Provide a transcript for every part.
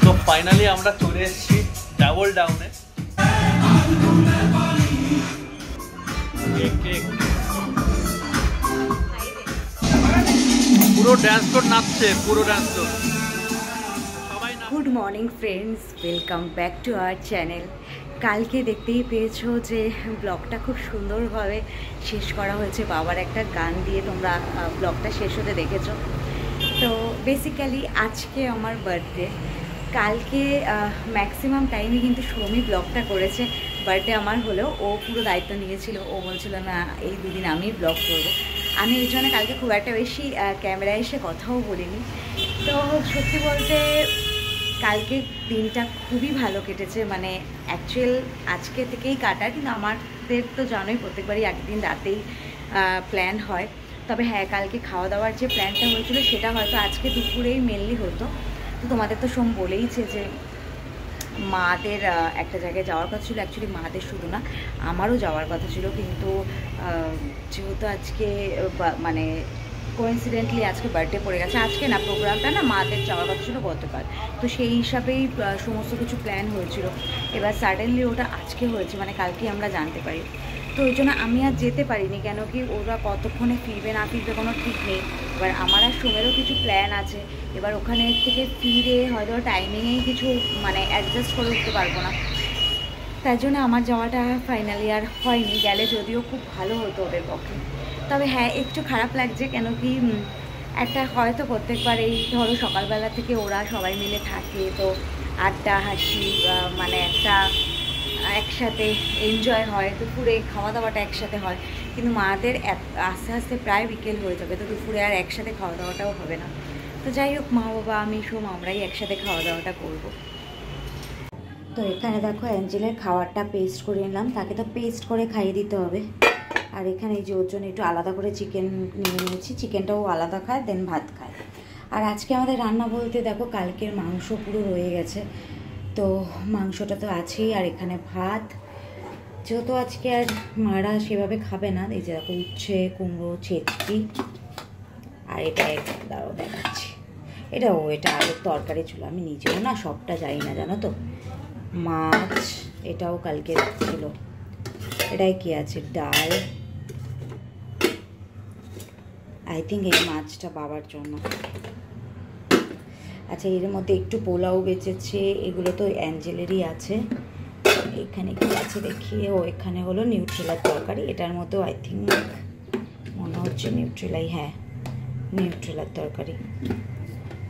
তো ফাইনালি আমরা চলে এসেছি ডাবল ডাউনে। পুরো ড্যান্স ফ্লোর নাচছে, পুরো dance floor. Good morning friends, welcome back to our channel. কালকে দেখতেই পেয়েছো যে ব্লগটা খুব সুন্দরভাবে শেষ করা হয়েছে বাবার একটা গান দিয়ে। তোমরা ব্লগটা শেষ হতে দেখেছো। তো বেসিক্যালি আজকে আমার বার্থডে। কালকে ম্যাক্সিমাম টাইমে কিন্তু সৌমি ব্লগটা করেছে। বার্থডে আমার হলেও ও পুরো দায়িত্ব নিয়েছিল। ও বলছিল না এই দুদিন আমি ব্লগ করবো। আমি এই জন্য কালকে খুব একটা বেশি ক্যামেরায় এসে কথাও বলিনি। তো সত্যি বলতে কালকে দিনটা খুবই ভালো কেটেছে। মানে অ্যাকচুয়াল আজকে থেকেই কাটা, কিন্তু আমাদের তো জানোই প্রত্যেকবারই একদিন রাতেই প্ল্যান হয়। তবে হ্যাঁ, কালকে খাওয়া দাওয়ার যে প্ল্যানটা হয়েছিল সেটা হয়তো আজকে দুপুরেই মেনলি হতো। তো তোমাদের তো সোম বলেইছে যে মাদের একটা জায়গায় যাওয়ার কথা ছিল। অ্যাকচুয়ালি মাদের শুধু না, আমারও যাওয়ার কথা ছিল, কিন্তু যেহেতু আজকে মানে কোইন্সিডেন্টলি আজকে বার্থডে পড়ে গেছে। আজকে না, প্রোগ্রামটা না মাদের যাওয়ার কথা ছিল গতকাল। তো সেই হিসাবেই সমস্ত কিছু প্ল্যান হয়েছিল। এবার সাডেনলি ওটা আজকে হয়েছে, মানে কালকে আমরা জানতে পারি। তো ওই জন্য আমি আর যেতে পারিনি, কেন কি ওরা কতক্ষণে ফিরবে না ফিরবে কোনো ঠিক নেই। এবার আমার আর সোমেরও কিছু প্ল্যান আছে। এবার ওখানে থেকে ফিরে হয়তো টাইমিংয়েই কিছু মানে অ্যাডজাস্ট করে উঠতে পারবো না। তাই জন্য আমার যাওয়াটা ফাইনালি আর হয়নি। গেলে যদিও খুব ভালো হতো ওদের পক্ষে। তবে হ্যাঁ, একটু খারাপ লাগছে, কেন কি একটা হয়তো প্রত্যেকবার এই ধরো সকালবেলা থেকে ওরা সবাই মিলে থাকে, তো আড্ডা হাসি মানে একটা একসাথে এনজয় হয়, দুপুরে খাওয়া দাওয়াটা একসাথে হয়। কিন্তু মাদের আস্তে আস্তে প্রায় বিকেল হয়ে যাবে, তো দুপুরে আর একসাথে খাওয়া দাওয়াটাও হবে না। তো যাই হোক, মা বাবা আমি সোম আমরাই একসাথে খাওয়া দাওয়াটা করবো। তো এখানে দেখো অ্যাঞ্জেলের খাবারটা পেস্ট করে নিলাম। তাকে তো পেস্ট করে খাইয়ে দিতে হবে। আর এখানে এই যে ওর জন্য একটু আলাদা করে চিকেন নিয়ে নিয়েছি। চিকেনটাও আলাদা খায়, দেন ভাত খায়। আর আজকে আমাদের রান্না বলতে দেখো কালকের মাংস পুরো রয়ে গেছে, তো মাংসটা তো আছেই। আর এখানে ভাত, যেহেতু আজকে আর মারা সেভাবে খাবে না। এই যে দেখো উচ্ছে, কুমড়ো, ছেচকি, আর এটা দাঁড়াও দেখাচ্ছি। এটা আলুর তরকারি ছিল। আমি নিজেও না সবটা জানি না, জানো তো। মাছ এটাও কালকে ছিল। এটাই কি আছে, ডাল। আই থিঙ্ক এই মাছটা বাবার জন্য। আচ্ছা, এর মধ্যে একটু পোলাও বেঁচেছে। এগুলো তো অ্যাঞ্জেলেরই আছে। এখানে কি আছে দেখি। এখানে হলো নিউট্রেলার তরকারি। এটার মধ্যেও আই থিঙ্ক মনে হচ্ছে নিউট্রেলাই, হ্যাঁ নিউট্রেলার তরকারি।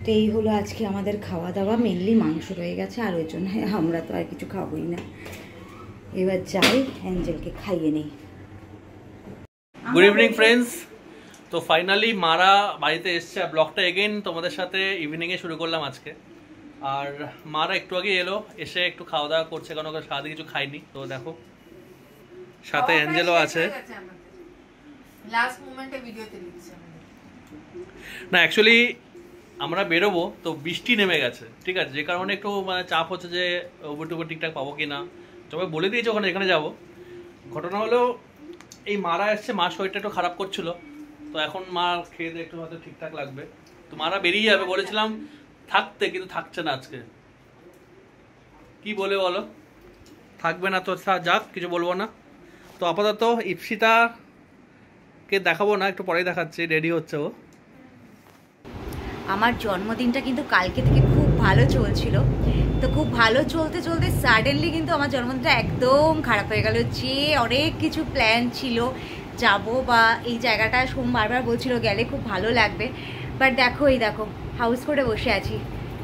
তো এই হলো আজকে আমাদের খাওয়া দাওয়া। মেনলি মাংস রয়ে গেছে, আর ওই জন্য আমরা তো আর কিছু খাবোই না। এবার যাই অ্যাঞ্জেলকে খাইয়ে নেই। Good evening friends. তো ফাইনালি মারা বাড়িতে এসছে। ব্লগটা এগেইন তোমাদের সাথে ইভিনিংয়ে শুরু করলাম আজকে। আর মারা একটু আগে এলো, এসে একটু খাওয়া দাওয়া করছে, কারণ ওকে সারাদিন কিছু খাইনি। তো দেখো সাথে অ্যাঞ্জেলও আছে। না অ্যাকচুয়ালি আমরা বেরোবো, তো বৃষ্টি নেমে গেছে, ঠিক আছে, যে কারণে একটু মানে চাপ হচ্ছে যে উবর টুবর ঠিকঠাক পাবো কি না। তবে বলে দিয়েছে ওখানে যেখানে যাবো। ঘটনা হলো এই মারা এসছে, মার শরীরটা একটু খারাপ করছিল। তো এখন মা খেয়ে দিয়ে একটু হয়তো ঠিকঠাক লাগবে। তো মারা বেরিয়ে যাবে বলেছিলাম থাকতে, কিন্তু থাকছে না আজকে। কি বলে বলো, থাকবে না তো যাক, কিছু বলবো না। তো আপাতত ইপসিতাকে দেখাবো না, একটু পরেই দেখাচ্ছি। রেডি হচ্ছে ও। আমার জন্মদিনটা কিন্তু কালকে থেকে খুব ভালো চলছিল। তো খুব ভালো চলতে চলতে সাডেনলি কিন্তু আমার জন্মদিনটা একদম খারাপ হয়ে গেল। যে অনেক কিছু প্ল্যান ছিল যাব বা এই জায়গাটা সোম বারবার বলছিল গেলে খুব ভালো লাগবে, বাট দেখো এই দেখো হাউস করে বসে আছি।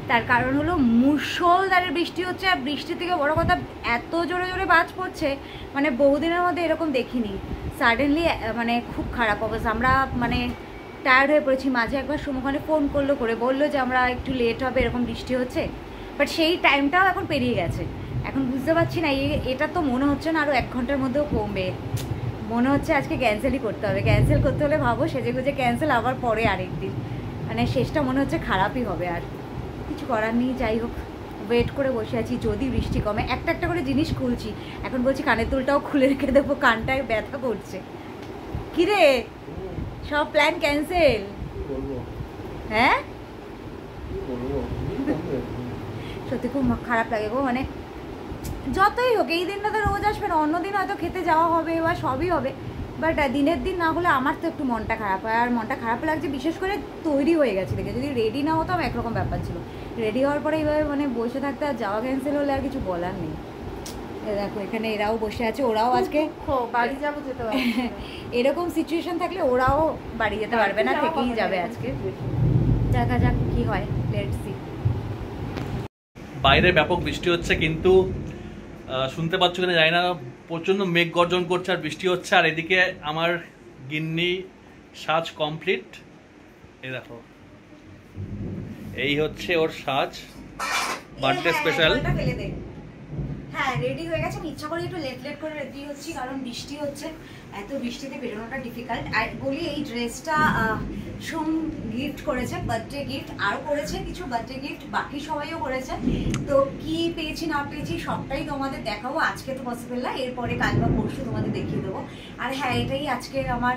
তার কারণ হলো মুষলধারে বৃষ্টি হচ্ছে। আর বৃষ্টি থেকে বড় কথা এত জোরে জোরে বাজ পড়ছে, মানে বহুদিনের মধ্যে এরকম দেখিনি। সাডেনলি মানে খুব খারাপ অবস্থা। আমরা মানে টায়ার্ড হয়ে পড়েছি। মাঝে একবার সোমখানে ফোন করে বললো যে আমরা একটু লেট হবে, এরকম বৃষ্টি হচ্ছে। বাট সেই টাইমটাও এখন পেরিয়ে গেছে। এখন বুঝতে পারছি না, এটা তো মনে হচ্ছে না আরও 1 ঘন্টার মধ্যেও কমবে। মনে হচ্ছে আজকে ক্যান্সেলই করতে হবে। ক্যান্সেল করতে হলে ভাবো সেজে গুজে ক্যান্সেল, আবার পরে আরেকদিন। মানে শেষটা মনে হচ্ছে খারাপই হবে। আর কিছু করার নেই, যাই হোক ওয়েট করে বসে আছি যদি বৃষ্টি কমে। একটা করে জিনিস খুলছি। এখন বলছি কানের দুলটাও খুলে রেখে দেবো, কানটায় ব্যথা করছে। কিরে, সব প্ল্যান ক্যান্সেল? হ্যাঁ সত্যি খুব খারাপ লাগে গো। মানে যতই হোক এই দিনটা তো রোজ আসবে না, অন্যদিন হয়তো খেতে যাওয়া হবে বা সবই হবে, বাট দিনের দিন না হলে আমার তো একটু মনটা খারাপ হয়। আর মনটা খারাপ লাগছে বিশেষ করে তৈরি হয়ে গেছে দেখে। যদি রেডি না হতাম একরকম ব্যাপার ছিল, রেডি হওয়ার পরে এইভাবে মানে বসে থাকতে আর যাওয়া ক্যান্সেল হলে আর কিছু বলার নেই। দেখো এখানে এরাও বসে আছে, ওরাও আজকে বাড়ি যাবো, যেতে পারবো এরকম সিচুয়েশন থাকলে ওরাও বাড়ি যেতে পারবে না, থেকেই যাবে আজকে। দেখা যাক কি হয়, লেটস সি। বাইরে ব্যাপক বৃষ্টি হচ্ছে, কিন্তু শুনতে পাচ্ছ কিনা জানি না, প্রচন্ড মেঘ গর্জন করছে আর বৃষ্টি হচ্ছে। আর এদিকে আমার গিন্নি সাজ কমপ্লিট, এই দেখো এই হচ্ছে ওর সাজ, বার্থডে স্পেশাল। হ্যাঁ রেডি হয়ে গেছে, ইচ্ছা করে একটু লেট করে রেডি হচ্ছি কারণ বৃষ্টি হচ্ছে, এত বৃষ্টিতে বেরোনোটা ডিফিকাল্ট। আর বলি এই ড্রেসটা সোম গিফট করেছে, বার্থডে গিফট, আরও করেছে কিছু বার্থডে গিফট, বাকি সবাইও করেছে। তো কি পেয়েছি না পেয়েছি সবটাই তোমাদের দেখাবো। আজকে তো পসিবল না, এরপরে কাল বা পরশু তোমাদের দেখিয়ে দেবো। আর হ্যাঁ এটাই আজকে আমার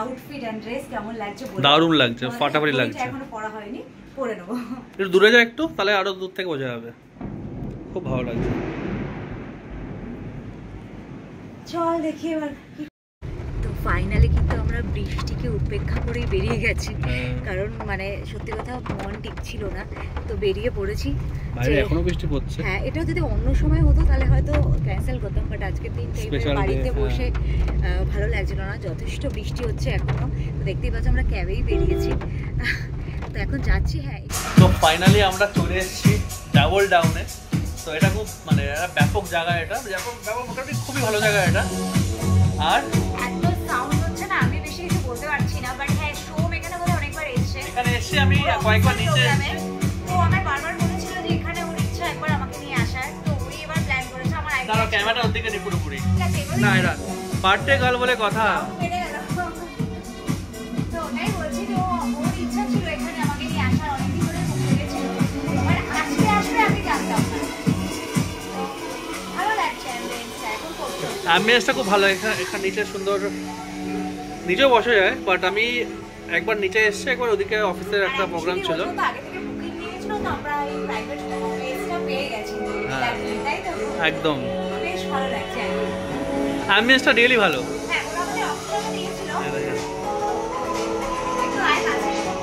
আউটফিট অ্যান্ড ড্রেস। কেমন লাগছে? দারুণ লাগছে, ফাটাফাটি লাগছে। এখনো পরা হয়নি, পরে নেবো। একটু দূরে যাও, একটু তাহলে আরো দূর থেকে বোঝা যাবে। খুব ভালো লাগছে। চল দেখি এবার। তো ফাইনালি কিন্তু আমরা বৃষ্টিকে উপেক্ষা করেই বেরিয়ে গেছি, কারণ মানে সত্যি কথা মন টিকছিল না, তো বেরিয়ে পড়েছি। বাইরে এখনো বৃষ্টি পড়ছে। হ্যাঁ এটা যদি অন্য সময় হতো তাহলে হয়তো ক্যান্সেল করতাম, বাট আজকের দিনটা বাড়িতে বসে ভালো লাগছিল না, যথেষ্ট বৃষ্টি হচ্ছে এখনো। তো দেখতেই পাচ্ছ আমরা ক্যাবেই বেরিয়েছি, তো এখন যাচ্ছি। হ্যাঁ তো ফাইনালি আমরা চলে এসেছি ডাবল ডাউনে। তো এটা খুব মানে ব্যাপক জায়গা, এটা ব্যাপক মোটামুটি খুবই ভালো জায়গা এটা। আর এত সাউন্ড হচ্ছে না, আমি বেশি কিছু বলতে পারছি না, বাট হ্যাঁ সোম এখানে বলে অনেকবার এসেছে। এখানে এসে আমি কয়েকবার নিচে, তো আমার বারবার বলেছিল যে এখানে ওর ইচ্ছা একবার আমাকে নিয়ে আসার, তো উনি এবার প্ল্যান করেছে। আমার দাঁড়াও ক্যামেরাটা ওর দিকে নিয়ে পুরোপুরি না, এটা বার্থডে গার্ল বলে কথা। তো ওটাই বলছি যে ওর ইচ্ছা ছিল এখানে আমাকে নিয়ে আসার, অনেকদিন ধরে মুখ লেগেছিল, বাট আজকে আসবে আমি জানতাম না। ভালো লাগছে অ্যাম্বিয়েন্সটা খুব ভালো। এখানে নিচে সুন্দর, নিচেও বসা যায়, বাট আমি একবার নিচে এসেছি, একবার ওদিকে অফিসের একটা প্রোগ্রাম ছিল। একদম অ্যাম্বিয়েন্সটা রিয়েলি ভালো।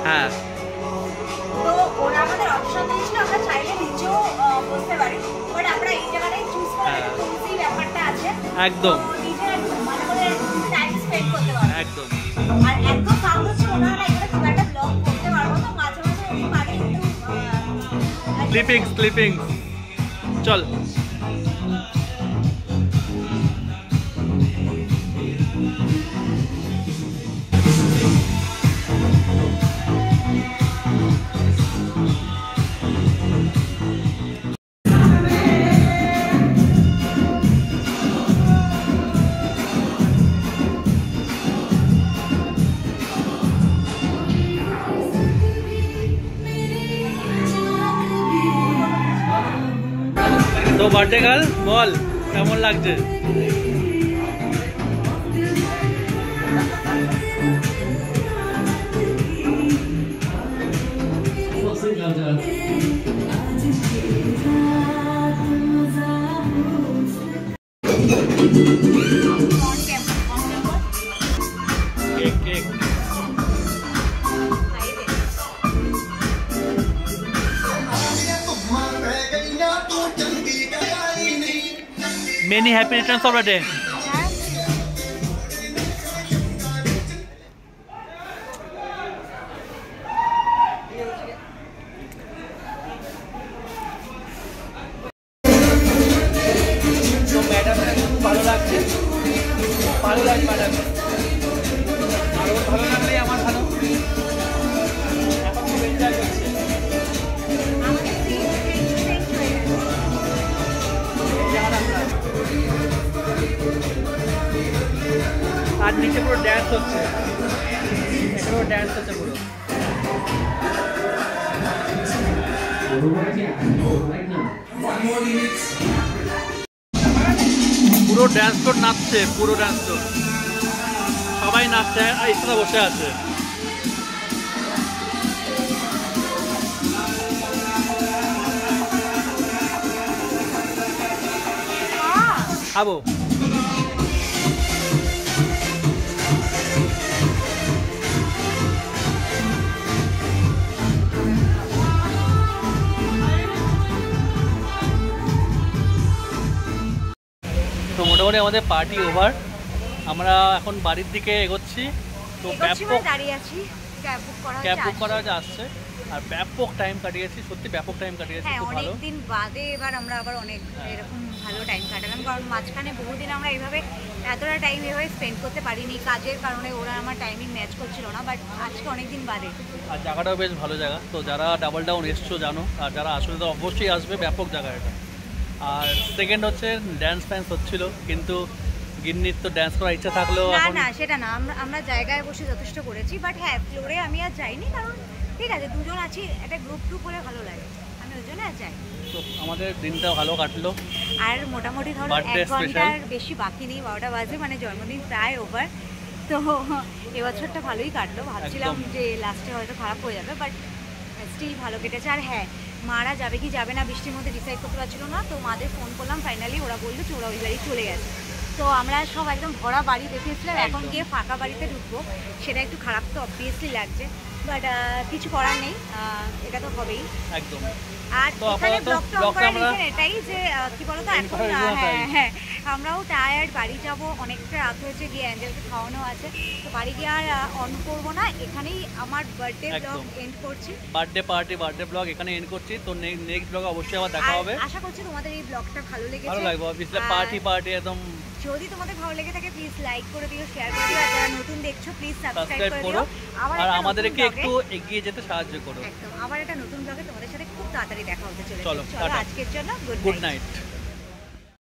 হ্যাঁ তো ওরা আমাদের অপশন দিয়েছিল আমরা চাইলে নিচেও বসতে পারি, বাট আমরা এই জায়গাটাই চুজ করে কোজি ব্যাপারটা আছে একদম, নিজের মানে করে টাইম স্পেন্ড করতে পারবো একদম। আর এত সাউন্ড হচ্ছে ওরা এখানে খুব একটা ব্লগ করতে পারবো না, মাঝে মাঝে ওই পারে একটু ক্লিপিং চল। তো বার্থডে গার্ল বল কেমন লাগছে? Cake Many happy returns of the day. তো ম্যাডাম খুব ভালো লাগছে, ভালো লাগছে ম্যাডাম, আরো ভালো লাগলেই আমার ভালো। এখন খুব এনজয় করছে। আর নিচে পুরো ড্যান্স হচ্ছে, পুরো ড্যান্স হচ্ছে পুরো ড্যান্স ফ্লোর নাচছে, পুরো ড্যান্স ফ্লোর সবাই নাচছে, আর ইসরা বসে আছে। খাবো। তো মোটামুটি আমাদের পার্টি ওভার, আমরা এখন বাড়ির দিকে এগোচ্ছি। তো ব্যাপক দাঁড়িয়ে আছি, ক্যাব বুক করা আসছে, আর ব্যাপক টাইম কাটিয়েছি, সত্যি ব্যাপক টাইম কাটিয়েছি, হ্যাঁ খুব ভালো। অনেকদিন বাদে এবার আমরা আবার অনেক এরকম ভালো টাইম কাটালাম, কারণ মাঝখানে বহুদিন আমরা এইভাবে এতটা টাইম এভাবে স্পেন্ড করতে পারিনি, কাজের কারণে ওরা আমার টাইমিং ম্যাচ করছিল না, বাট আজকে অনেকদিন বাদে। আর জায়গাটাও বেশ ভালো জায়গা, তো যারা ডাবল ডাউন এসছো জানো, আর যারা আসলে তো অবশ্যই আসবে, ব্যাপক জায়গা এটা। আর সেকেন্ড হচ্ছে ড্যান্স ফ্যান্স হচ্ছিল, কিন্তু গিন্নির তো ড্যান্স করার ইচ্ছা থাকলেও না এখন না সেটা না, আমরা জায়গায় বসে যথেষ্ট করেছি, বাট হ্যাঁ ফ্লোরে আমি আর যাইনি, কারণ ঠিক আছে দুজন আছি, একটা গ্রুপ ট্রুপ হলে ভালো লাগে, আমি ওই জন্য আর যাই। তো আমাদের দিনটা ভালো কাটলো। আর মোটামুটি ধরো Birthday 1 ঘন্টার বেশি বাকি নেই, 12টা বাজে, মানে জন্মদিন প্রায় ওভার। তো এবছরটা ভালোই কাটলো, ভাবছিলাম একদম। যে লাস্টে হয়তো খারাপ হয়ে যাবে, বাট স্টিল ভালো কেটেছে। আর হ্যাঁ মারা যাবে কি যাবে না বৃষ্টির মধ্যে ডিসাইড করতে পারছিল না, তো মাদের ফোন করলাম, ফাইনালি ওরা বললো যে ওরা ওই বাড়ি চলে গেছে। তো আমরা সব একদম ভরা বাড়ি দেখেছিলাম, এখন একদম। গিয়ে ফাঁকা বাড়িতে ঢুকবো, সেটা একটু খারাপ তো অবভিয়াসলি লাগছে, বাট কিছু করার নেই, এটা তো হবেই। একদম। আর তো এখানে আপাতত ব্লগটা অন ব্লগটা করার আমরা reason এটাই যে কি বলতো end এখন করার reason হ্যাঁ এটাই। হ্যাঁ আমরাও টায়ার্ড, বাড়ি যাব, অনেকটা রাত হয়েছে, গিয়ে অ্যাঞ্জেলকে খাওয়ানো আছে, তো বাড়ি গিয়ে আর অন করবো না, এখানেই আমার বার্থডে ব্লগ একদম। এন্ড করছি। বার্থডে পার্টি, বার্থডে ব্লগ এখানে এন্ড করছি। তো নেক্সট ব্লগে অবশ্যই আবার দেখা আর হবে, আশা করছি তোমাদের এই ব্লগটা ভালো লেগেছে, ভালো লাগবে অবভিয়াসলি। আর পার্টি একদম যদি তোমাদের ভালো লেগে থাকে প্লিজ লাইক করে দিও, শেয়ার করে দিও, আর যারা নতুন দেখছো প্লিজ সাবস্ক্রাইব সাবস্ক্রাইব করে করো, দিও। আবার আর একটা নতুন আমাদেরকে vlog-এ- একটু এগিয়ে যেতে সাহায্য করো। একদম আবার একটা নতুন ব্লগে তোমাদের সাথে খুব তাড়াতাড়ি দেখা হতে চলেছে। চলো, চলো টাটা। আজকের জন্য গুড গুড নাইট। নাইট।